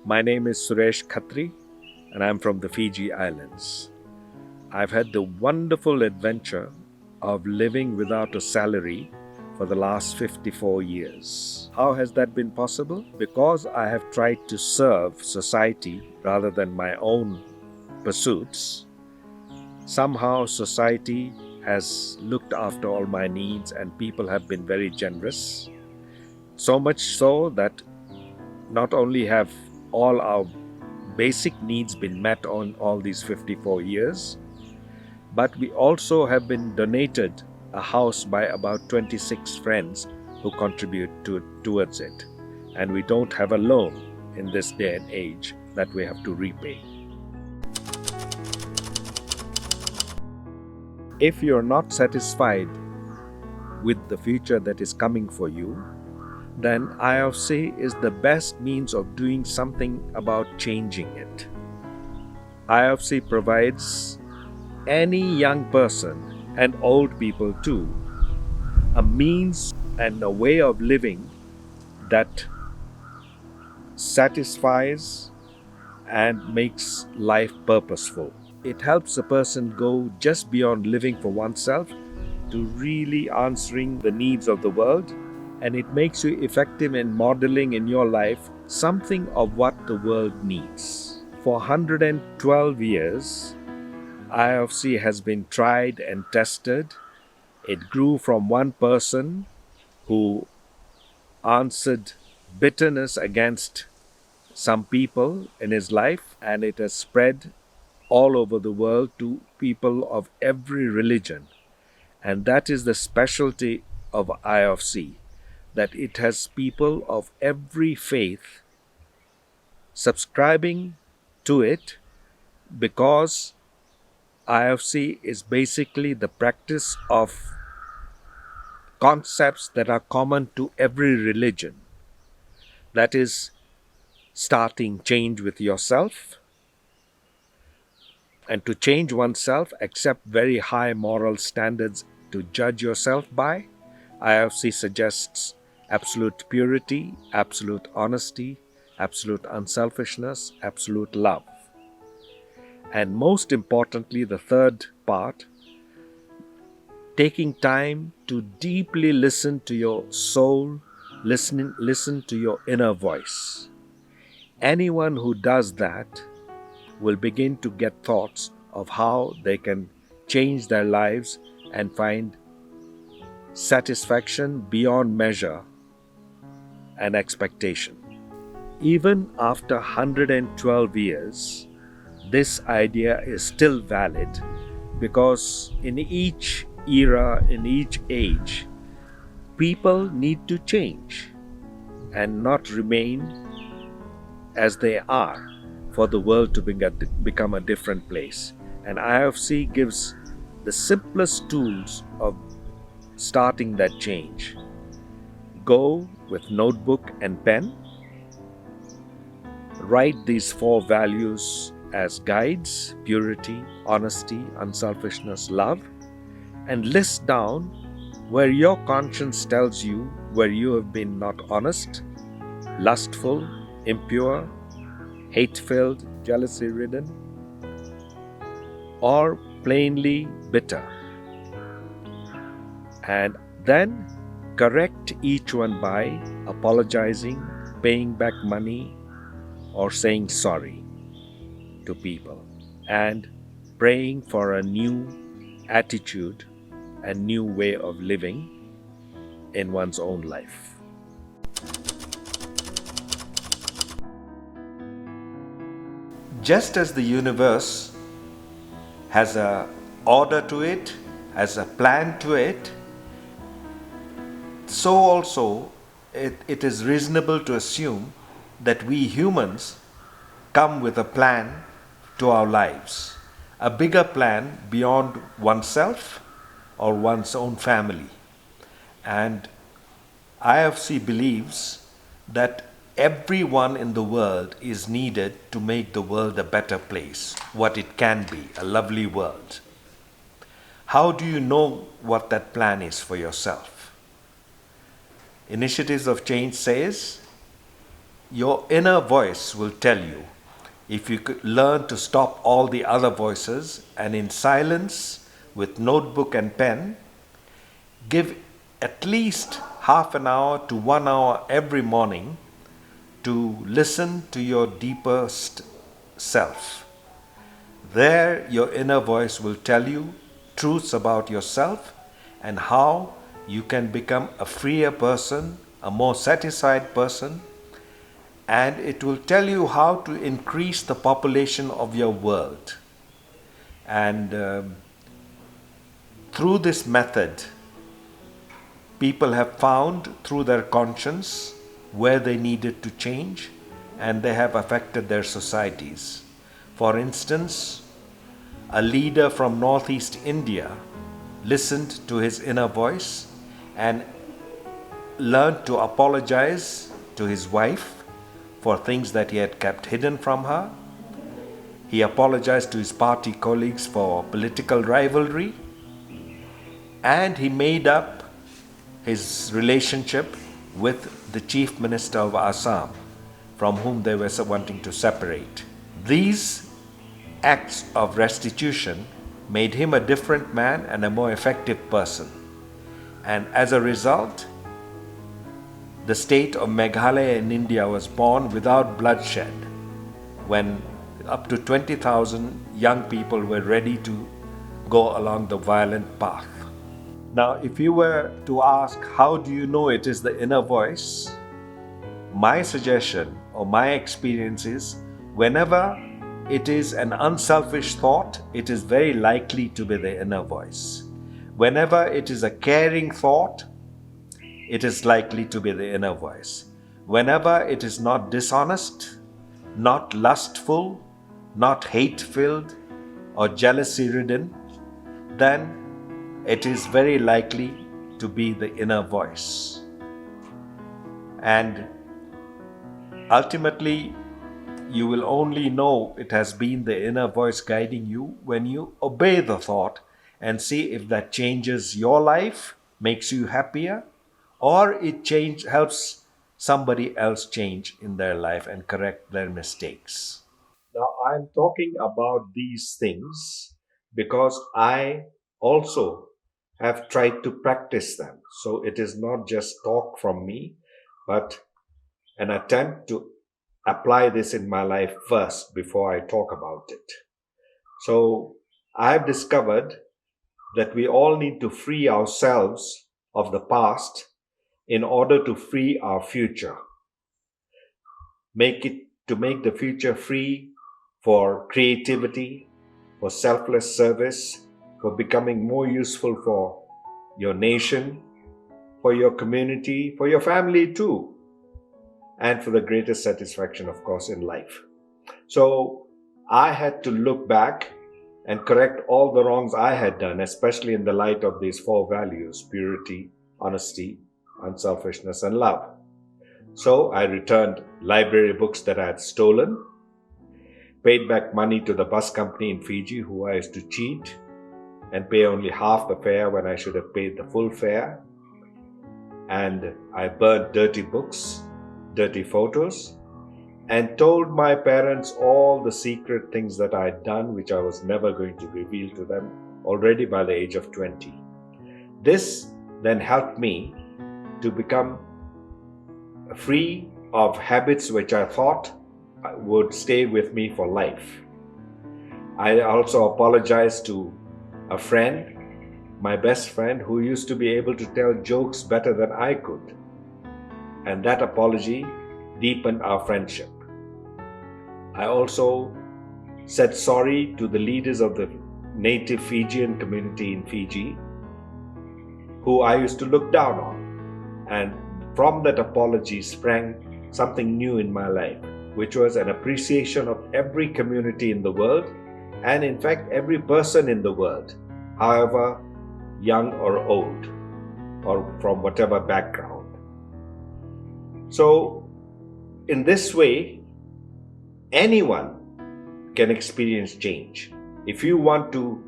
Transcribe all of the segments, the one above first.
My name is Suresh Khatri and I'm from the Fiji Islands. I've had the wonderful adventure of living without a salary for the last 54 years. How has that been possible? Because I have tried to serve society rather than my own pursuits. Somehow society has looked after all my needs and people have been very generous. So much so that not only have all our basic needs been met on all these 54 years, but we also have been donated a house by about 26 friends who contribute towards it. And we don't have a loan in this day and age that we have to repay. If you're not satisfied with the future that is coming for you, then IFC is the best means of doing something about changing it. IFC provides any young person and old people too a means and a way of living that satisfies and makes life purposeful. It helps a person go just beyond living for oneself to really answering the needs of the world, and it makes you effective in modeling in your life something of what the world needs. For 112 years, IFC has been tried and tested. It grew from one person who answered bitterness against some people in his life, and it has spread all over the world to people of every religion. And that is the specialty of IFC, that it has people of every faith subscribing to it, because IFC is basically the practice of concepts that are common to every religion. That is, starting change with yourself, and to change oneself, accept very high moral standards to judge yourself by. IFC suggests absolute purity, absolute honesty, absolute unselfishness, absolute love. And most importantly, the third part, taking time to deeply listen to your soul, listen to your inner voice. Anyone who does that will begin to get thoughts of how they can change their lives and find satisfaction beyond measure and expectation. Even after 112 years, this idea is still valid, because in each era, in each age, people need to change and not remain as they are for the world to become a different place. And IFC gives the simplest tools of starting that change. Go with notebook and pen. Write these 4 values as guides: purity, honesty, unselfishness, love, and list down where your conscience tells you where you have been not honest, lustful, impure, hate-filled, jealousy-ridden, or plainly bitter. And then correct each one by apologizing, paying back money, or saying sorry to people, and praying for a new attitude and new way of living in one's own life. Just as the universe has an order to it, has a plan to it, so also it is reasonable to assume that we humans come with a plan to our lives, a bigger plan beyond oneself or one's own family. And IFC believes that everyone in the world is needed to make the world a better place, what it can be, a lovely world. How do you know what that plan is for yourself? Initiatives of Change says, Your inner voice will tell you. If you could learn to stop all the other voices and in silence with notebook and pen, give at least half an hour to 1 hour every morning to listen to your deepest self. There, your inner voice will tell you truths about yourself and how you can become a freer person, a more satisfied person, and it will tell you how to increase the population of your world. And through this method, people have found through their conscience where they needed to change, and they have affected their societies. For instance, a leader from Northeast India listened to his inner voice and learned to apologize to his wife for things that he had kept hidden from her. He apologized to his party colleagues for political rivalry, and he made up his relationship with the Chief Minister of Assam, from whom they were wanting to separate. These acts of restitution made him a different man and a more effective person. And as a result, the state of Meghalaya in India was born without bloodshed, when up to 20,000 young people were ready to go along the violent path. Now, if you were to ask, how do you know it is the inner voice? My suggestion or my experience is, whenever it is an unselfish thought, it is very likely to be the inner voice. Whenever it is a caring thought, it is likely to be the inner voice. Whenever it is not dishonest, not lustful, not hate-filled or jealousy-ridden, then it is very likely to be the inner voice. And ultimately, you will only know it has been the inner voice guiding you when you obey the thought and see if that changes your life, makes you happier, or it helps somebody else change in their life and correct their mistakes. Now, I'm talking about these things because I also have tried to practice them. So it is not just talk from me, but an attempt to apply this in my life first before I talk about it. So I've discovered that we all need to free ourselves of the past in order to free our future. Make the future free for creativity, for selfless service, for becoming more useful for your nation, for your community, for your family too, and for the greatest satisfaction, of course, in life. So I had to look back and correct all the wrongs I had done, especially in the light of these four values: purity, honesty, unselfishness, and love. So I returned library books that I had stolen, paid back money to the bus company in Fiji who I used to cheat and pay only half the fare when I should have paid the full fare. And I burned dirty books, dirty photos, and told my parents all the secret things that I had done, which I was never going to reveal to them already by the age of 20. This then helped me to become free of habits which I thought would stay with me for life. I also apologized to a friend, my best friend, who used to be able to tell jokes better than I could. And that apology deepened our friendship. I also said sorry to the leaders of the native Fijian community in Fiji, who I used to look down on. And from that apology sprang something new in my life, which was an appreciation of every community in the world, and in fact every person in the world, however young or old, or from whatever background. So in this way, anyone can experience change. If you want to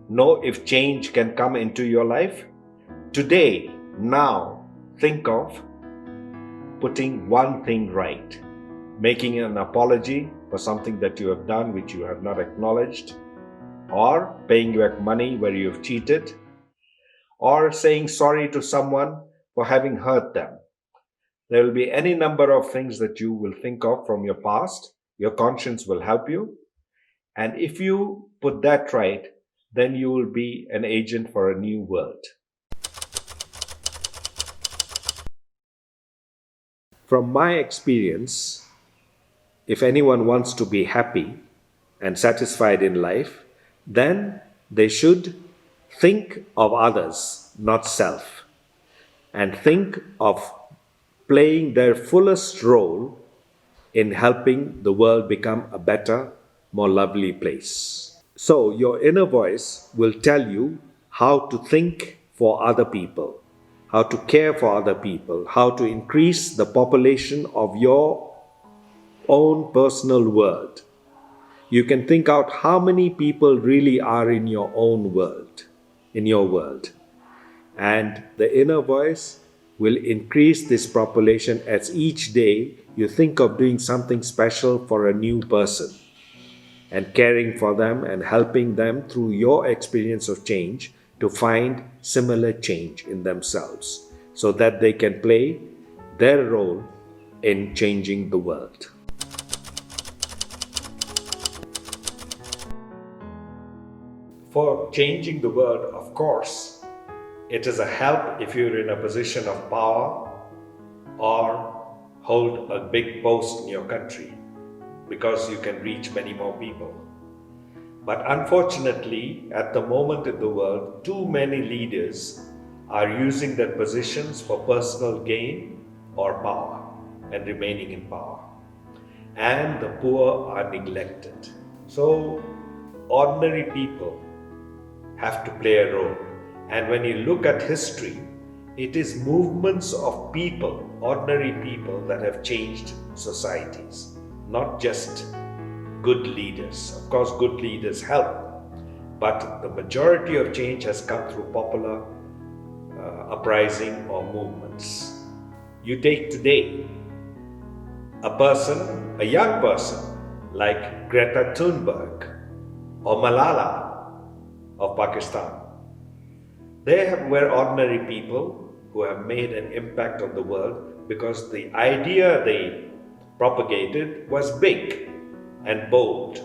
know if change can come into your life, today, now, think of putting one thing right, making an apology for something that you have done which you have not acknowledged, or paying back money where you have cheated, or saying sorry to someone for having hurt them. There will be any number of things that you will think of from your past. Your conscience will help you. And if you put that right, then you will be an agent for a new world. From my experience, if anyone wants to be happy and satisfied in life, then they should think of others, not self, and think of playing their fullest role in helping the world become a better, more lovely place. So, your inner voice will tell you how to think for other people, how to care for other people, how to increase the population of your own personal world. You can think out how many people really are in your own world, in your world. And the inner voice will increase this population as each day you think of doing something special for a new person and caring for them and helping them through your experience of change to find similar change in themselves so that they can play their role in changing the world. For changing the world, of course, it is a help if you're in a position of power or hold a big post in your country, because you can reach many more people. But unfortunately, at the moment in the world, too many leaders are using their positions for personal gain or power and remaining in power. And the poor are neglected. So, ordinary people have to play a role. And when you look at history, it is movements of people, ordinary people, that have changed societies, not just good leaders. Of course, good leaders help, but the majority of change has come through popular uprising or movements. You take today a young person like Greta Thunberg or Malala of Pakistan. Were ordinary people who have made an impact on the world because the idea they propagated was big and bold.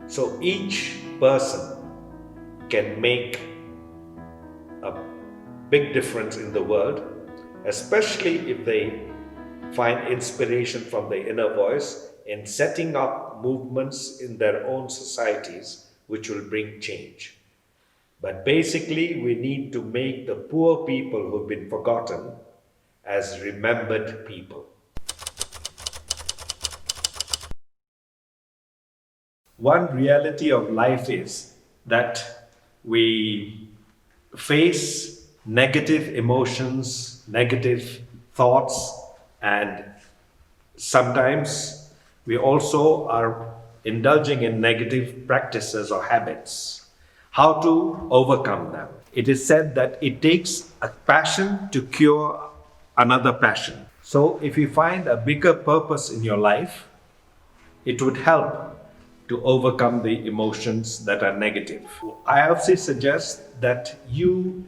So each person can make a big difference in the world, especially if they find inspiration from the inner voice in setting up movements in their own societies which will bring change. But basically, we need to make the poor people who've been forgotten as remembered people. One reality of life is that we face negative emotions, negative thoughts, and sometimes we also are indulging in negative practices or habits. How to overcome them? It is said that it takes a passion to cure another passion. So if you find a bigger purpose in your life, it would help to overcome the emotions that are negative. I also suggest that you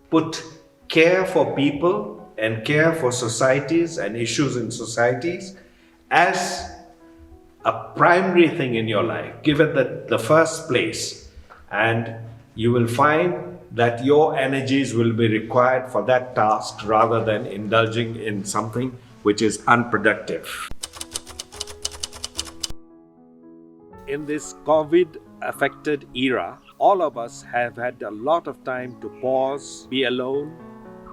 put care for people and care for societies and issues in societies as a primary thing in your life. Give it the first place, and you will find that your energies will be required for that task rather than indulging in something which is unproductive. In this COVID-affected era, all of us have had a lot of time to pause, be alone,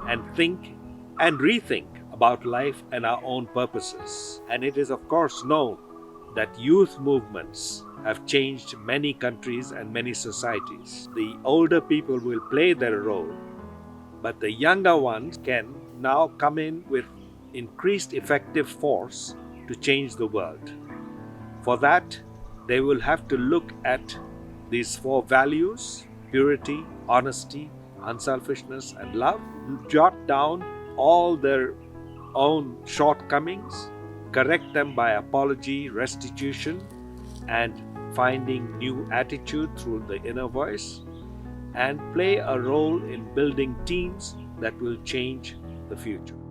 and think and rethink about life and our own purposes. And it is of course known that youth movements have changed many countries and many societies. The older people will play their role, but the younger ones can now come in with increased effective force to change the world. For that, they will have to look at these 4 values: purity, honesty, unselfishness, and love. Jot down all their own shortcomings, correct them by apology, restitution, and finding new attitude through the inner voice, and play a role in building teams that will change the future.